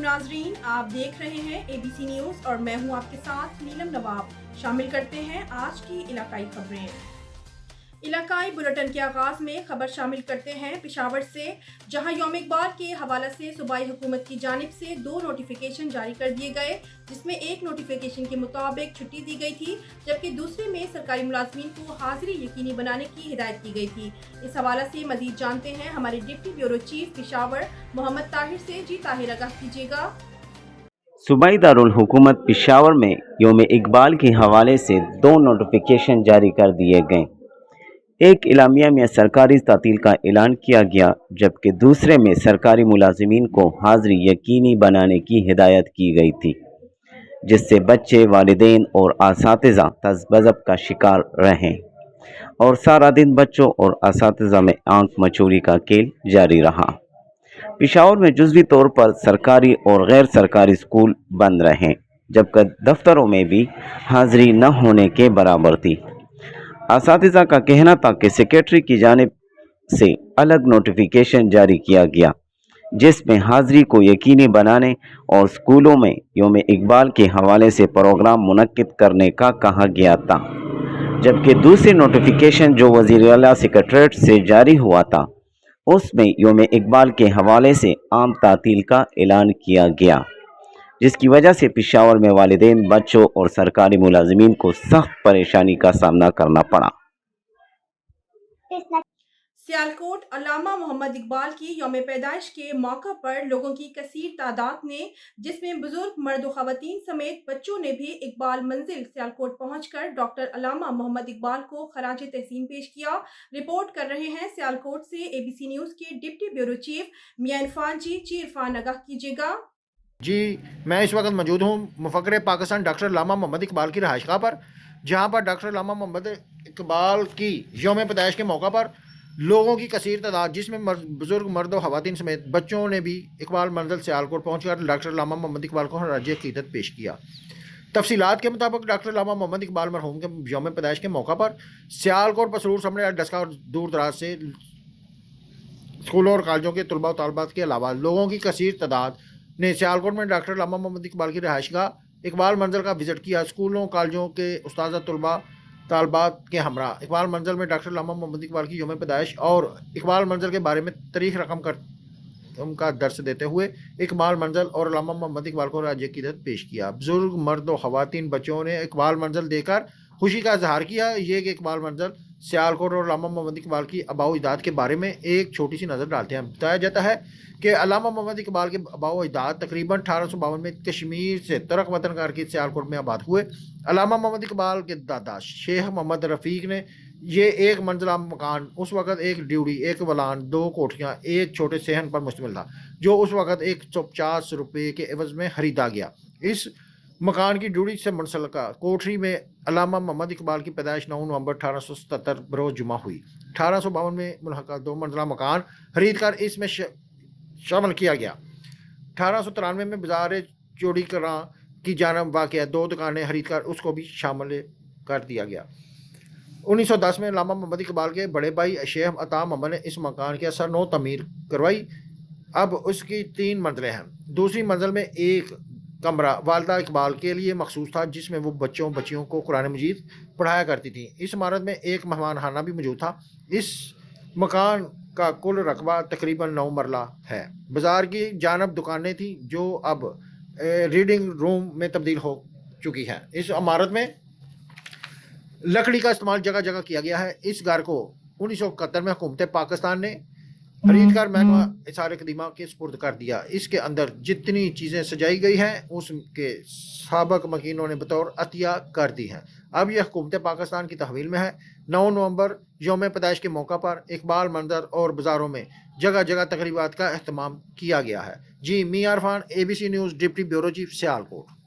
नाजरीन, आप देख रहे हैं ABC न्यूज़ और मैं हूं आपके साथ नीलम नवाब। शामिल करते हैं आज की इलाकाई खबरें। इलाकाई बुलेटिन के आगाज में खबर शामिल करते हैं पेशावर से, जहां यौम इकबाल के हवाले से सूबाई हुकूमत की जानिब से 2 नोटिफिकेशन जारी कर दिए गए, जिसमें एक नोटिफिकेशन के मुताबिक छुट्टी दी गई थी, जबकि दूसरे में सरकारी मुलाजमीन को हाजिरी यकीनी बनाने की हिदायत की गई थी। इस हवाले से मजीद जानते हैं हमारे deputy bureau chief Peshawar Mohammad Tahir से। जी ताहिर, आगाह कीजिएगा। सूबाई दारुल हुकूमत पेशावर में यौम इकबाल के हवाले से 2 नोटिफिकेशन जारी कर दिए गए। एक इलामिया में सरकारी तातील का ऐलान किया गया, जबकि दूसरे में सरकारी मुलाजिमीन को हाजिरी यकीनी बनाने की हिदायत की गई थी, जिससे बच्चे, वालिदैन और असातिज़ा तज़ब्ज़ब का शिकार रहें और सारा दिन बच्चों और असातिज़ा में आंख मचोरी का खेल जारी रहा। पेशावर में जुज़वी तौर पर सरकारी और गैर सरकारी स्कूल बंद रहे, जबकि दफ्तरों में भी हाजिरी न होने के बराबर थी। असातिज़ा का कहना था कि सेक्रेटरी की जानिब से अलग नोटिफिकेशन जारी किया गया, जिसमें हाजिरी को यकीनी बनाने और स्कूलों में यौम इकबाल के हवाले से प्रोग्राम मुनक्किद करने का कहा गया था, जबकि दूसरी नोटिफिकेशन जो वज़ीर आला सेक्रेटरीट से जारी हुआ था, उसमें यौम इकबाल के हवाले से आम तातील का ऐलान किया गया, जिसकी वजह से पेशावर में वालिदैन, बच्चों और सरकारी मुलाजिमीन को सख्त परेशानी का सामना करना पड़ा। सियालकोट अल्लामा मोहम्मद इकबाल की यौम पैदाइश के मौका पर लोगों की कसीर तादाद ने, जिसमें बुजुर्ग मर्द ख़वातीन समेत बच्चों ने भी इकबाल मंजिल सियालकोट पहुंचकर डॉक्टर अल्लामा मोहम्मद इकबाल को खराज तहसीन पेश किया। रिपोर्ट कर रहे हैं सियालकोट से ABC न्यूज़ के डिप्टी ब्यूरो चीफ मियां इरफान जी। इरफान, आगाह कीजिएगा। जी, मैं इस वक्त मौजूद हूँ मुफक्किर पाकिस्तान डॉक्टर अल्लामा मोहम्मद इकबाल की रहायशगाह पर, जहाँ पर डॉक्टर अल्लामा मोहम्मद इकबाल की यौम पैदाइश के मौका पर लोगों की कसीर तादाद, जिसमें बुजुर्ग मर्द और ख़वातीन समेत बच्चों ने भी इकबाल मंजिल सियालकोट पहुँचकर डॉक्टर अल्लामा मोहम्मद इकबाल को खराज अक़ीदत पेश किया। तफसीलात के मुताबिक डॉक्टर अल्लामा मोहम्मद इकबाल मरहूम के यौम पैदाइश के मौका पर सियालकोट, पसरूर, समड़े, डस्का और दूर दराज से स्कूलों और कॉलेजों के तलबा और तालिबात के अलावा लोगों की कसीर तादाद ने सियालकोट में डॉक्टर अल्लामा मोहम्मद इकबाल की रहायशगाह इकबाल मंजिल का विज़िट किया। स्कूलों, कॉलेजों के उस्ताद, तलबा, तालिबात के हमरा इकबाल मंजिल में डॉक्टर अल्लामा मोहम्मद इकबाल की यौम पैदाइश और इकबाल मंजिल के बारे में तारीख़ रकम कर उनका दर्स देते हुए इकबाल मंजिल और अल्लामा मोहम्मद इकबाल को खराज अक़ीदत पेश किया। बुजुर्ग मर्द और ख़वातीन बच्चों ने इकबाल मंजिल देकर खुशी का इजहार किया। ये कि इकबाल मंजिल सियालकोट और अल्लामा मोहम्मद इकबाल की आबाओ अजदाद के बारे में एक छोटी सी नज़र डालते हैं। बताया जाता है कि अल्लामा मोहम्मद इकबाल के आबाओ अजदाद तकरीबन 1852 में कश्मीर से तरक वतन करके सियालकोट में आबाद हुए। अल्लामा मोहम्मद इकबाल के दादा शेख मोहम्मद रफ़ीक ने ये एक मंजिला मकान, उस वक़्त एक ड्यूड़ी, एक वलान, 2 कोठियाँ, एक छोटे सहन पर मुश्तमिल था, जो उस वक़्त 150 रुपये के एवज़ में ख़रीदा गया। इस मकान की ड्यूड़ी से मुंसलका कोठरी में अल्लामा मोहम्मद इकबाल की पैदाइश 9 नवंबर 1877 बरोज़ जुमा हुई। 1852 में मुल्हका 2 मंजिला मकान खरीद कर इसमें शामिल किया गया। 1893 में बाज़ार चौड़ी करां की जानब वाक़या 2 दुकानें खरीद कर उसको भी शामिल कर दिया गया। 1910 में अल्लामा मोहम्मद इकबाल के बड़े भाई शेख अता मोहम्मद ने इस मकान की असर नो तमीर करवाई। अब उसकी 3 मंजिलें हैं। दूसरी मंजिल में एक कमरा वालदा इकबाल के लिए मखसूस था, जिसमें वो बच्चों बच्चियों को कुरान मजीद पढ़ाया करती थी। इस इमारत में एक मेहमान खाना भी मौजूद था। इस मकान का कुल रकबा तकरीबन 9 मरला है। बाज़ार की जानब दुकानें थी, जो अब रीडिंग रूम में तब्दील हो चुकी हैं। इस इमारत में लकड़ी का इस्तेमाल जगह जगह किया गया है। इस घर को 1971 में हुकूमत पाकिस्तान ने खरीद कर महकमा इसारे कदीमा के सुपुर्द कर दिया। इसके अंदर जितनी चीज़ें सजाई गई हैं, उसके साबक मकीनों ने बतौर अतिया कर दी हैं। अब यह हुकूमत पाकिस्तान की तहवील में है। 9 नवंबर यौम पैदाइश के मौका पर इकबाल मंजर और बाज़ारों में जगह जगह तकरीबात का अहतमाम किया गया है। जी, Mian Irfan, ABC news, deputy bureau chief, Sialkot.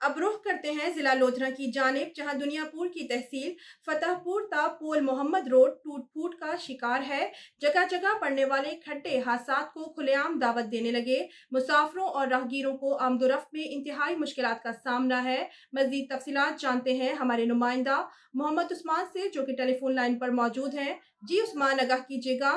अब रुख करते हैं जिला लोधरा की जानिब, जहां दुनियापुर की तहसील फतेहपुर ता पोल मोहम्मद रोड टूट फूट का शिकार है। जगह जगह पड़ने वाले खड्डे हादसात को खुलेआम दावत देने लगे। मुसाफिरों और राहगीरों को आमदोरफ्त में इंतहाई मुश्किलात का सामना है। मज़ीद तफसीलात जानते हैं हमारे नुमाइंदा मोहम्मद उस्मान से, जो कि टेलीफोन लाइन पर मौजूद हैं। जी उस्मान, आगाह कीजिएगा।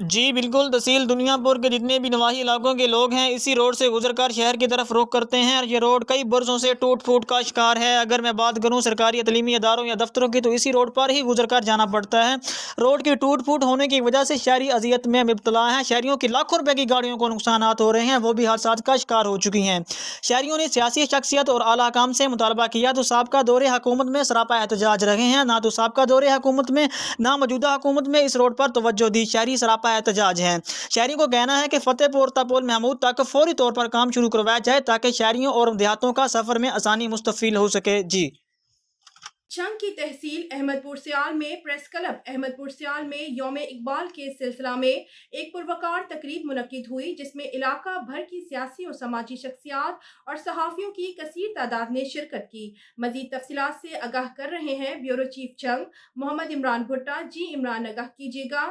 جی بالکل، تحصیل دنیا پور کے جتنے بھی نواحی علاقوں کے لوگ ہیں اسی روڈ سے گزر کر شہر کی طرف رخ کرتے ہیں، اور یہ روڈ کئی برسوں سے ٹوٹ پھوٹ کا شکار ہے۔ اگر میں بات کروں سرکاری یا تعلیمی اداروں یا دفتروں کی تو اسی روڈ پر ہی گزر کر جانا پڑتا ہے۔ روڈ کی ٹوٹ پھوٹ ہونے کی وجہ سے شہری اذیت میں مبتلا ہیں۔ شہریوں کی لاکھوں روپے کی گاڑیوں کو نقصانات ہو رہے ہیں، وہ بھی حادثات کا شکار ہو چکی ہیں۔ شہریوں نے سیاسی شخصیت اور اعلیٰ حکام سے مطالبہ کیا تو سابقہ دور حکومت میں سراپا احتجاج رہے ہیں، نہ تو سابقہ دور حکومت میں نہ موجودہ حکومت میں اس روڈ پر توجہ دی، شہری سراپا احتجاج ہیں۔ شہریوں کو کہنا ہے کہ فتح پور تپول محمود تک فوری طور پر کام شروع کروایا جائے تاکہ شہریوں اور دیہاتوں کا سفر میں آسانی مستفیض ہو سکے۔ جی جنگ کی تحصیل احمد پور سیال میں پریس کلب احمد پور سیال میں یوم اقبال کے سلسلہ میں ایک پروقار تقریب منعقد ہوئی، جس میں علاقہ بھر کی سیاسی اور سماجی شخصیات اور صحافیوں کی کثیر تعداد نے شرکت کی۔ مزید تفصیلات سے آگاہ کر رہے ہیں بیورو چیف جنگ محمد عمران بھٹا۔ جی عمران، آگاہ کیجیے گا۔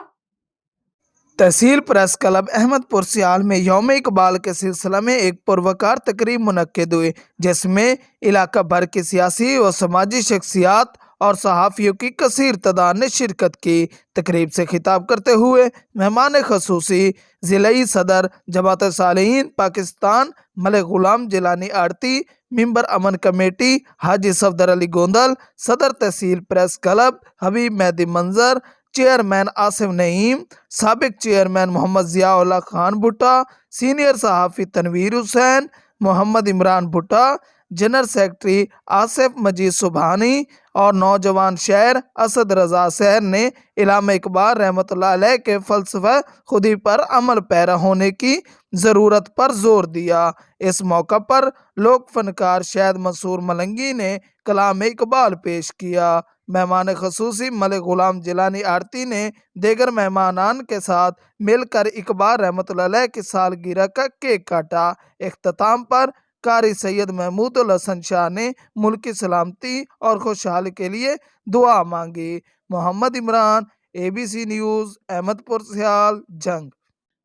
تحصیل پریس کلب احمد پور سیال میں یوم اقبال کے سلسلہ میں ایک پروقار تقریب منعقد ہوئی، جس میں علاقہ بھر کی سیاسی و سماجی شخصیات اور صحافیوں کی کثیر تعداد نے شرکت کی۔ تقریب سے خطاب کرتے ہوئے مہمان خصوصی ضلعی صدر جماعت صالحین پاکستان ملک غلام جیلانی آڑتی، ممبر امن کمیٹی حاجی صفدر علی گوندل، صدر تحصیل پریس کلب حبیب مہدی منظر، چیئرمین آصف نعیم، سابق چیئرمین محمد ضیاء اللہ خان بھٹا، سینئر صحافی تنویر حسین، محمد عمران بھٹا، جنرل سیکرٹری آصف مجید سبحانی اور نوجوان شاعر اسد رضا سحر نے علامہ اقبال رحمۃ اللہ علیہ کے فلسفہ خودی پر عمل پیرا ہونے کی ضرورت پر زور دیا۔ اس موقع پر لوک فنکار شاہد منصور ملنگی نے کلام اقبال پیش کیا۔ مہمان خصوصی ملک غلام جیلانی آڑتی نے دیگر مہمانان کے ساتھ مل کر اقبال رحمۃ اللہ علیہ کی سالگرہ کا کیک کاٹا۔ اختتام پر قاری سید محمود الحسن شاہ نے ملک کی سلامتی اور خوشحالی کے لیے دعا مانگی۔ محمد عمران، ABC نیوز، احمد پور سیال، جنگ۔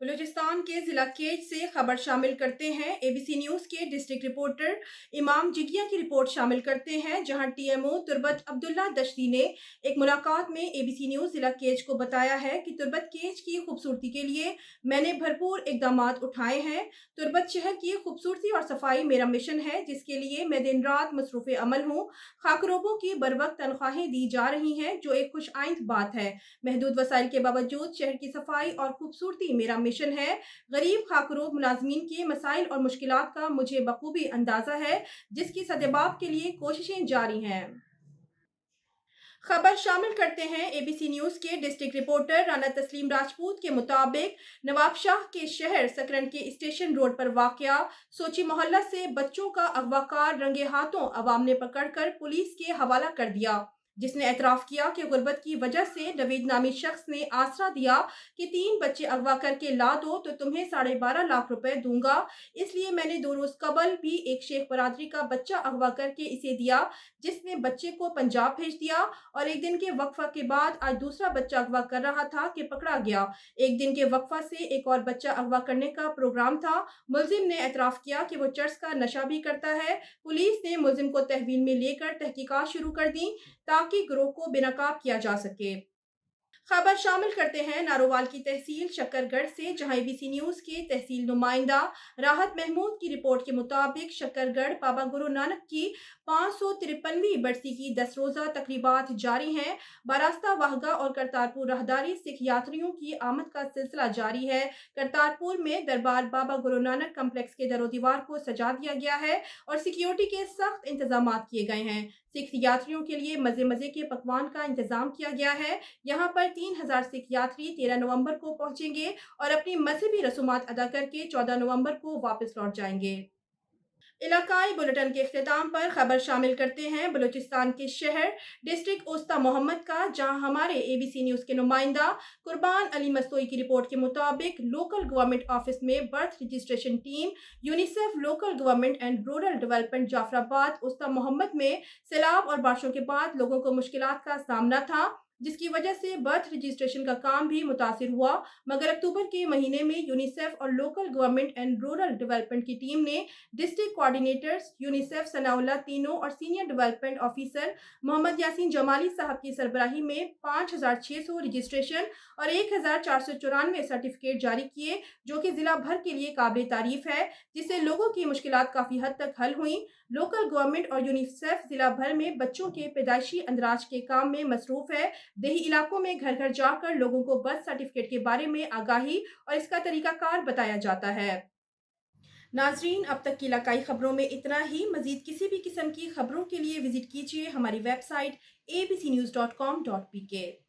بلوچستان کے ضلع کیچ سے خبر شامل کرتے ہیں۔ ABC نیوز کے ڈسٹرکٹ رپورٹر امام جگیا کی رپورٹ شامل کرتے ہیں، جہاں TMO تربت عبداللہ دشتی نے ایک ملاقات میں ABC نیوز ضلع کیچ کو بتایا ہے کہ تربت کیچ کی خوبصورتی کے لیے میں نے بھرپور اقدامات اٹھائے ہیں۔ تربت شہر کی خوبصورتی اور صفائی میرا مشن ہے، جس کے لیے میں دن رات مصروف عمل ہوں۔ خاکروبوں کی بروقت تنخواہیں دی جا رہی ہیں، جو ایک خوش آئند بات ہے۔ محدود وسائل کے باوجود شہر کی صفائی اور خوبصورتی میرا مشن ہے۔ غریب خاکروب ملازمین کے مسائل اور مشکلات کا مجھے بخوبی اندازہ ہے، جس کی سدباب کے لیے کوششیں جاری ہیں۔ خبر شامل کرتے ہیں ABC نیوز کے ڈسٹرکٹ رپورٹر رانا تسلیم راجپوت کے مطابق نواب شاہ کے شہر سکرن کے اسٹیشن روڈ پر واقع سوچی محلہ سے بچوں کا اغواکار رنگے ہاتھوں عوام نے پکڑ کر پولیس کے حوالہ کر دیا، جس نے اعتراف کیا کہ غربت کی وجہ سے نوید نامی شخص نے آسرا دیا کہ 3 بچے اغوا کر کے لا دو تو تمہیں 12.5 لاکھ روپے دوں گا۔ اس لیے میں نے 2 روز قبل بھی ایک شیخ برادری کا بچہ اغوا کر کے اسے دیا، جس نے بچے کو پنجاب بھیج دیا، اور ایک دن کے وقفہ کے بعد آج دوسرا بچہ اغوا کر رہا تھا کہ پکڑا گیا۔ ایک دن کے وقفہ سے ایک اور بچہ اغوا کرنے کا پروگرام تھا۔ ملزم نے اعتراف کیا کہ وہ چرس کا نشہ بھی کرتا ہے۔ پولیس نے ملزم کو تحویل میں لے کر تحقیقات شروع کر دیں تاکہ گروہ کو بے نقاب کیا جا سکے۔ خبر شامل کرتے ہیں نارووال کی تحصیل شکر گڑھ سے، جہاں ABC نیوز کے تحصیل نمائندہ راحت محمود کی رپورٹ کے مطابق شکر گڑھ بابا گرو نانک کی 553ویں برسی کی 10 روزہ تقریبات جاری ہیں۔ باراستہ واہگہ اور کرتارپور راہداری سکھ یاتریوں کی آمد کا سلسلہ جاری ہے۔ کرتارپور میں دربار بابا گرو نانک کمپلیکس کے در و دیوار کو سجا دیا گیا ہے اور سیکیورٹی کے سخت انتظامات کیے گئے ہیں۔ سکھ یاتریوں کے لیے مزے کے پکوان کا انتظام کیا گیا ہے۔ یہاں پر 3000 سکھ یاتری 13 نومبر کو پہنچیں گے اور اپنی مذہبی رسومات ادا کر کے 14 نومبر کو واپس لوٹ جائیں گے۔ علاقائی بلیٹن کے اختتام پر خبر شامل کرتے ہیں بلوچستان کے شہر ڈسٹرکٹ اوستا محمد کا، جہاں ہمارے ABC نیوز کے نمائندہ قربان علی مستوئی کی رپورٹ کے مطابق لوکل گورنمنٹ آفس میں birth registration team UNICEF local government and rural development Jafarabad Usta محمد میں سیلاب اور بارشوں کے بعد لوگوں کو مشکلات کا سامنا تھا۔ जिस की वजह से बर्थ रजिस्ट्रेशन का काम भी मुतासिर हुआ, मगर अक्टूबर के महीने में यूनिसेफ और local government and rural development की टीम ने डिस्ट्रिक्ट कोऑर्डिनेटर्स, यूनिसेफ, सनाउल्लाह तीनों और senior development officer Mohammad Yasin Jamali sahab की सरबराही में 5,600 रजिस्ट्रेशन और 1,494 सर्टिफिकेट जारी किए, जो कि जिला भर के लिए काबिल तारीफ है, जिससे लोगों की मुश्किलात काफ़ी हद तक हल हुई। लोकल गवर्नमेंट और यूनिसेफ जिला भर में बच्चों के पैदाइशी अंदराज के काम में मसरूफ है। देही इलाकों में घर घर जाकर लोगों को बर्थ सर्टिफिकेट के बारे में आगाही और इसका तरीकाकार बताया जाता है। नाजरीन, अब तक की इलाकाई खबरों में इतना ही। मजीद किसी भी किस्म की खबरों के लिए विजिट कीजिए हमारी वेबसाइट abcnews.com.pk।